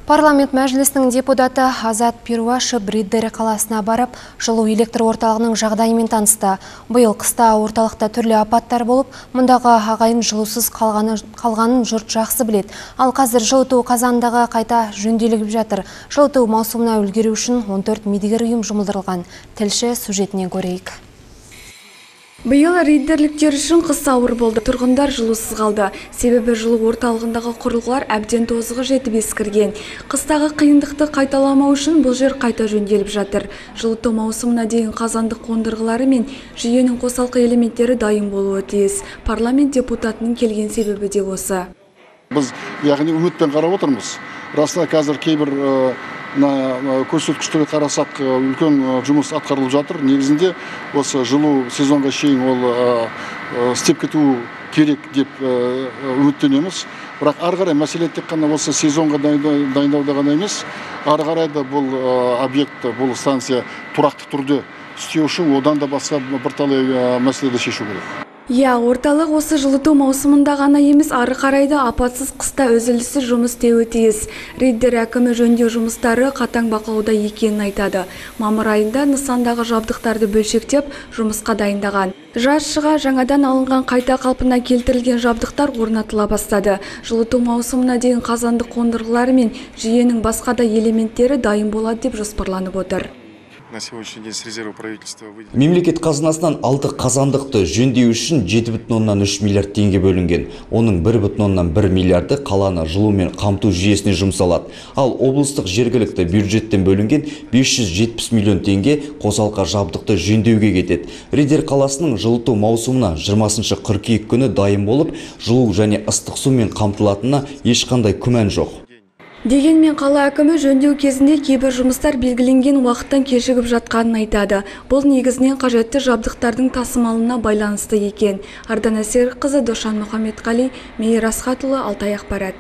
Парламент мәжілісінің депутаты Азат Перуашев Риддер қаласына барып, жылу электр орталығының жағдайымен танысты. Биыл қыста орталықта түрлі апаттар болып, мұндағы ағайын жылусыз қалғанын жұрт жақсы білет. Ал қазір жылыту қазандағы қайта жөнделіп жатыр. Жылыту маусымына үлгеру үшін 14 медигер ұйым жұмылдырылған. Тілші сюжетінен көрейік. Биыл риддерліктер үшін қыс ауыр болды. Тұрғындар жылусыз қалды. Себебі жылу орталығындағы құрылғылар әбден тозығы жетіп ескірген. Қыстағы қиындықты қайталамау үшін бұл жер қайта жөнделіп жатыр. Жылыту маусымына дейін қазандық қондырғылары мен жүйенің қосалқы элементтері дайын болуы тиіс. Парламент депутатының келген себебі де осы. Біз яғни үмітпен қарап отырмыз. Расында қазір кейбір көрсеткіштерге қарасақ үлкен жұмыс атқарылып жатыр. Негізінде осы жылу сезонға шейін ол істеп кету керек деп үміттенеміз. Бірақ ары қарай мәселе тек қана осы сезонға дайындауда ғана емес, ары қарай да бұл объект, бұл станция тұрақты түрде істеу үшін одан да басқа бірталай мәселеде шешу керек. Орталық осы жылыту маусымында ғана емес, ары қарайда апатсыз қыста үзіліссіз жұмыс істеуі тиіс. Риддер әкімі жөндеу жұмыстары қатаң бақылауда екенін айтады. Мамыр айында нысандағы жабдықтарды бөлшектеп жұмысқа дайындаған. Жаз шыға жаңадан алынған қайта қалпына келтірілген жабдықтар орнатыла бастады. Жылыту маусымына дейін қазандық қондырғылары мен жүйенің басқа да элементтері дайын болады деп жоспарланып отыр. Мемлекет қазынасынан 6 қазандықты жөндеу үшін 7,3 миллиард теңге бөлінген. Оның 1,1 миллиарды қаланы жылумен қамту жүйесіне жұмсалады. Ал облыстық жергілікті бюджеттен бөлінген 570 миллион теңге қосалқы жабдықты жөндеуге кетеді. Риддер қаласының жылыту маусымына 20 қыркүйек күні дайын болып, жылу және ыстық сумен қамтылатынына ешқандай күмән жоқ. Дегенмен қала әкімі жөндеу кезінде кейбір жұмыстар белгіленген уақыттан кешігіп жатқанын айтады. Бұл негізінен қажетті жабдықтардың тасымалына байланысты екен. Ардан Әсерқызы, Дошан Мұхамедқали, Мейір Асхатұлы, Алтай ақпарат.